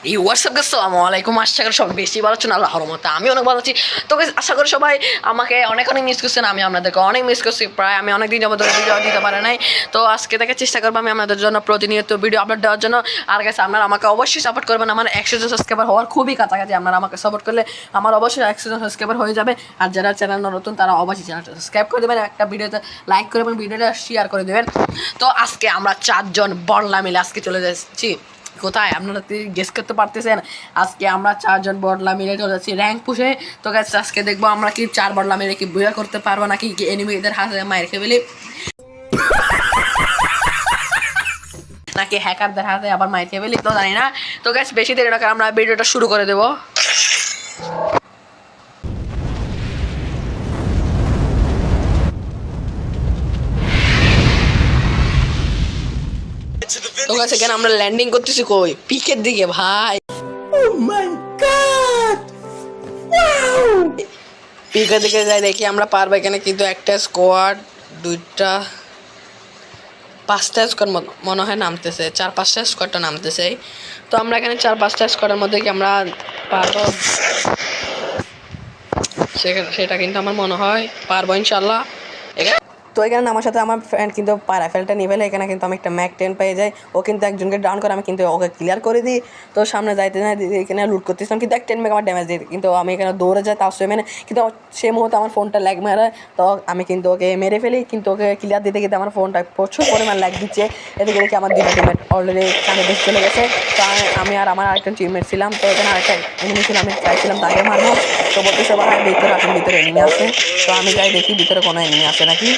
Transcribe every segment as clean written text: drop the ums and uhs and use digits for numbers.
এই হোয়াটসঅ্যাপ আসসালামু আলাইকুম। আশা করি সবাই বেশি ভালো আছেন আল্লাহর রহমতে। আমি অনেক ভালো আছি। তো আশা করি সবাই আমাকে অনেক মিস করছেন। আমি আপনাদেরকে অনেক মিস করছি। প্রায় আমি অনেক দিন যাবত ভিডিও দিতে পারি নাই। তো আজকে থেকে চেষ্টা করবো আমি আপনাদের জন্য প্রতিনিয়ত ভিডিও আপলোড দেওয়ার জন্য। আর গেছে আপনারা আমাকে অবশ্যই সাপোর্ট করবেন। আমার 100 সাবস্ক্রাইবার হওয়ার খুবই কাছাকাছি। আপনারা আমাকে সাপোর্ট করলে আমার অবশ্যই 100 সাবস্ক্রাইবার হয়ে যাবে। আর যারা চ্যানেল নতুন তারা অবশ্যই চ্যানেলটা সাবস্ক্রাইব করে দেবেন, একটা ভিডিওতে লাইক করে দেবেন, ভিডিওটা শেয়ার করে দেবেন। তো আজকে আমরা 4 জন বড়লা মিলে আজকে চলে যাচ্ছি কোথায়, আপনারা গেস করতে পারতেছেন। আজকে আমরা 4 জন বড়লা মিলে চলে যাচ্ছি র্যাঙ্ক পুষে। তো গাইস আজকে দেখবো আমরা কি 4 বড়লা মিলে কি বুয়া করতে পারবো নাকি এনিমিদের হাতে মাইর খেয়ে ফেলি, নাকি হ্যাকারদের হাতে আবার মাইর খেয়ে ফেলি, তো জানি না। তো গাইস বেশি দেরি না করে আমরা ভিডিওটা শুরু করে দেবো। তো গাইস এখানে আমরা ল্যান্ডিং করতেছি কই, পিকের দিকে ভাই। পিকের দিকে যাই দেখি আমরা পারবো এখানে, কিন্তু একটা স্কোয়াড, দুইটা, 5টা স্কোয়াড মনে হয় নামতেছে, 4-5টা স্কোয়াডটা নামতেছে। তো আমরা এখানে 4-5টা স্কোয়াডের মধ্যে কি আমরা পারবো, সেটা কিন্তু আমার মনে হয় পারবো ইনশাল্লাহ। তো এখানে আমার সাথে আমার ফ্রেন্ড কিন্তু রাইফেলটা নিয়ে ফেলে। এখানে কিন্তু আমি একটা ম্যাক 10 পেয়ে যাই। ও কিন্তু একজনকে ডাউন করে, আমি কিন্তু ওকে ক্লিয়ার করে দিই। তো সামনে যাইতে না এখানে লুট করতেছিলাম, কিন্তু 10 মেগ আমার ড্যামেজ দিই, কিন্তু আমি এখানে দৌড়ে যাই তাও সে কিন্তু সেই মুহূর্তে আমার ফোনটা ল্যাগ মারে। তো আমি কিন্তু ওকে মেরে ফেলি, কিন্তু ওকে ক্লিয়ার দিতে কিন্তু আমার ফোনটা প্রচুর পরিমাণ ল্যাগ দিচ্ছে। এদিকে দেখি আমার 2টা টিমমেট অলরেডি সামনে বেশ চলে গেছে। তো আমি আর আমার আরেকটা টিমমেট ছিলাম। তো এখানে আরেকটা এনিমি ছিল, আমি চাইছিলাম তাকে মারবো। তো বলতেছে ভাই ভিতরে আসেন, ভিতরে এনিমি আছে। তো আমি যাই দেখি ভিতরে কোনো এনিমি আছে নাকি।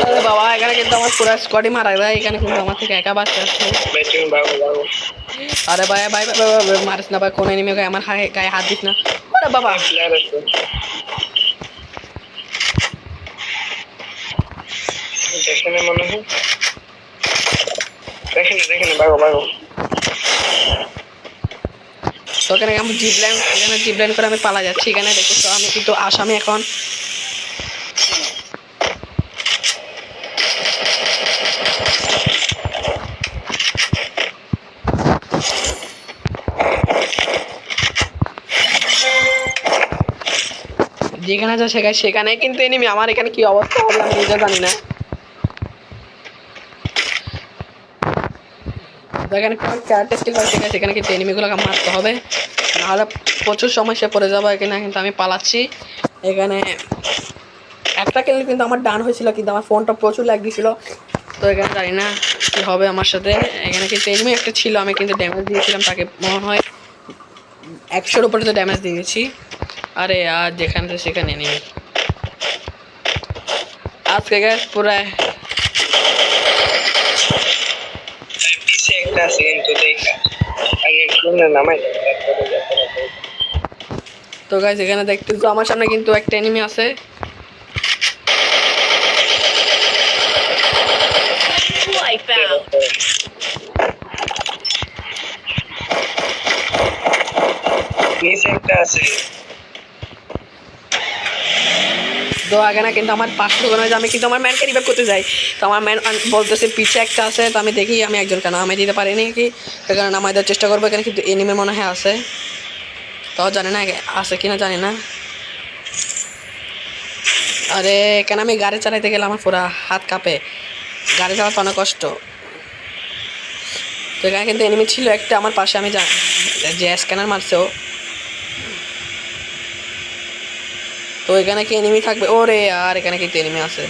আরে বাবা, এখানে কিন্তু আমার পুরো স্কোয়াডই মারা যায়। এখানে কিন্তু আমার থেকে একা বাচ্চা আছে। আরে ভাই ভাই ভাই মারিস না ভাই, কোন এনিমি আমার গায়ে হাত দিস না। আরে বাবা দেখেন মনে হয়, দেখেন ভাগো। তো এখানে আমি জিপ লাইন করে আমি পালা যাচ্ছি। এখানে দেখো তো আমি কিন্তু আসামি এখন। যেখানে যা সেখানে কিন্তু এনিমি। আমার এখানে কি অবস্থা হবে আমি নিজে জানি না। এখানে সেখানে কিন্তু এনিমিগুলোকে মারতে হবে, নাহলে প্রচুর সমস্যা পড়ে যাবো। এখানে কিন্তু আমি পালাচ্ছি। এখানে একটা খেলে কিন্তু আমার ডান হয়েছিল, কিন্তু আমার ফোনটা প্রচুর ল্যাগ দিয়েছিল। তো এখানে জানি না কি হবে আমার সাথে। এখানে কিন্তু এনিমি একটা ছিল, আমি কিন্তু ড্যামেজ দিয়েছিলাম তাকে, মনে হয় 100-র উপরে তো ড্যামেজ দিয়েছি। আরে আর যেখানে সেখানে এনিমি আজকে গ্যাস পুরো। একটা আছে কিন্তু দেখা আগে শুনে নামাই। তো গাইস এখানে দেখতেছো আমার সামনে কিন্তু একটা এনিমি আছে। একটা আছে। তো আগে না কিন্তু আমার 5 ঢোকানো হয়েছে, আমি কিন্তু আমার ম্যানকে রিভাইভ করতে যাই। তো আমার ম্যান বলতেছে পিছে একটা আছে। তো আমি দেখি আমি একজনকে নামাই দিতে পারিনি কি, এখানে নামাই দেওয়ার চেষ্টা করবো। এখানে কিন্তু এনিমি মনে হয় আছে, তাও জানি না আছে কিনা জানি না। আরে এখানে আমি গাড়ি চালাইতে গেলে আমার পুরা হাত কাঁপে, গাড়ি চালাতে অনেক কষ্ট। তো এখানে কিন্তু এনিমি ছিল একটা আমার পাশে, আমি যে স্ক্যানার মারছেও। তো এখানে কি এনিমি থাকবে? ওরে আর এখানে কিন্তু এনিমি আছে।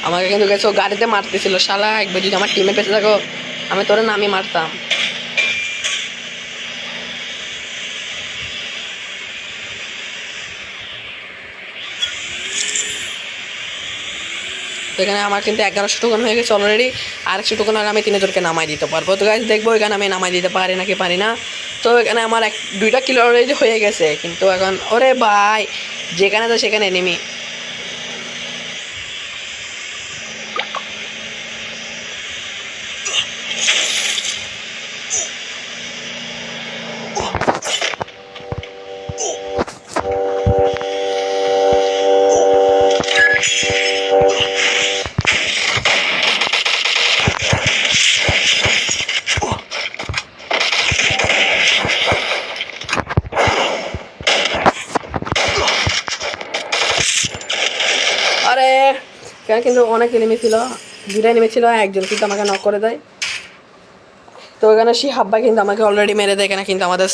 আমাকে কিন্তু গেছো গাড়িতে মারতেছিল শালা। একবার যদি আমার টিমে পেছে থাকো আমি তোর নামই মারতাম। তো এখানে আমার কিন্তু 1100 টোকন হয়ে গেছে অলরেডি। আর 100 টোকন হলে আমি 3জনকে নামাই দিতে পারবো। তো গাইস দেখবো এখানে আমি নামাই দিতে পারি নাকি পারি না। তো এখানে আমার 2টা কিলো অলরেডি হয়ে গেছে, কিন্তু এখন ওরে ভাই যেখানে তো সেখানে এনিমি। কেন কিন্তু অনেক এনিমি ছিল, 2টা এনিমি ছিল, একজন কিন্তু আমাকে নক করে দেয়। তো এখানে শিহাব ভাই কিন্তু আমাকে অলরেডি মেরে দেয়। এখানে কিন্তু আমাদের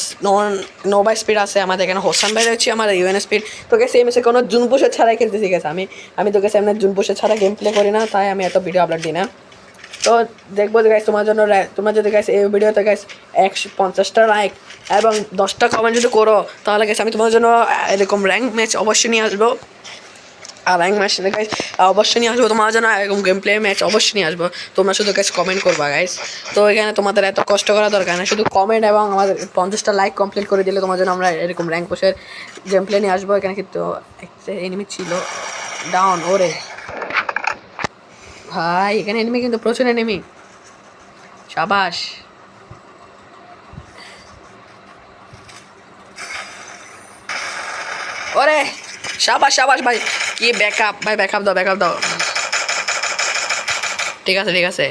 নোভা স্পিড আছে, আমাদের এখানে হোসেন ভাই রয়েছে, আমার ইউএন স্পিড। তো গেছে এই ম্যাচে কোনো জুন পুষে ছাড়াই খেলতেছি গেছে। আমি তো গেছে এমনি জুন পুষে ছাড়া গেম প্লে করি না, তাই আমি এত ভিডিও আপলোড দিই না। তো দেখবো যে গাইস তোমার জন্য, তোমরা যদি গাইস এই ভিডিওতে গাইস 150টা লাইক এবং 10টা কমেন্ট যদি করো, তাহলে গাইস আমি তোমার জন্য এরকম র্যাঙ্ক ম্যাচ অবশ্যই নিয়ে আসবো। আর র্যাঙ্ক ম্যাচ গাইস অবশ্যই নিয়ে আসবো তোমার জন্য, এরকম গেম প্লে ম্যাচ অবশ্যই নিয়ে আসবো। তোমরা শুধু গাইস কমেন্ট করবা গাইস। তো এখানে তোমাদের এত কষ্ট করা দরকার না, শুধু কমেন্ট এবং আমাদের 50টা লাইক কমপ্লিট করে দিলে তোমার জন্য আমরা এরকম র্যাঙ্ক পোষের গেম প্লে নিয়ে আসবো। এখানে কিন্তু একটা এনিমি ছিল ডাউন। ওরে ভাই এখানে এনিমি কিন্তু প্রচুর এনিমি, শাবাশ। ওরে শাবাশ শাবাশ ভাই, কি ব্যাকআপ ভাই, ব্যাকআপ দাও। ঠিক আছে।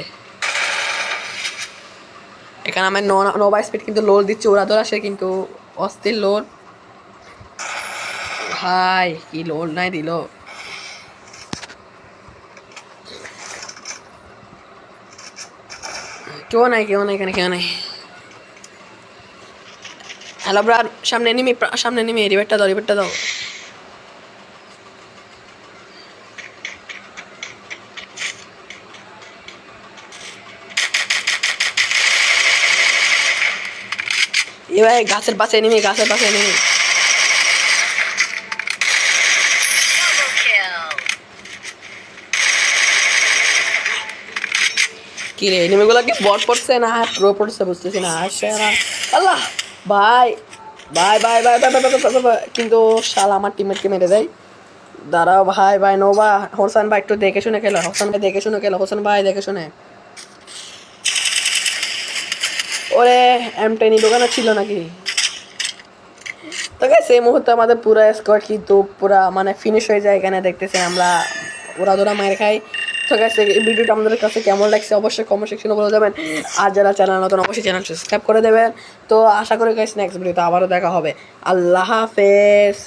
এখানে আমার নোভা স্পিড কিন্তু লোড দিচ্ছে, ওরা ধরা সে কিন্তু অস্থির লোড। ভাই কি লোড নাই দিল। কেউ নাই এখানে কেউ নাই। হ্যালো ব্রার, সামনে এনিমি, রিবেটটা দাও। এ ভাই গাছের পাশে এনিমি। কি রে এনিমিগুলো কি বট পড়ছে না প্রো পড়ছে বুঝতেছি না। আল্লাহ ভাই, কিন্তু শালা আমার টিমমেটকে মেরে দেয়। দাঁড়াও ভাই নোভা, হোসেন ভাই একটু দেখে শুনে খেলো, হোসেন ভাই দেখে শুনে। ওরে M10 দোকানে ছিল নাকি? তো গাইস এই মুহূর্তে আমাদের পুরো স্কোয়াড কিন্তু পুরা মানে ফিনিশ হয়ে যায়। এখানে দেখতেছি আমরা ওরা মায়ের খাই। তো গাইস এই ভিডিওটা আমাদের কাছে কেমন লাগছে অবশ্যই কমেন্ট সেকশনে বলে যাবেন। আর যারা চ্যানেল নতুন অবশ্যই চ্যানেল সাবস্ক্রাইব করে দেবেন। তো আশা করি গাইস নেক্সট ভিডিওতে আবারও দেখা হবে। আল্লাহ হাফেজ।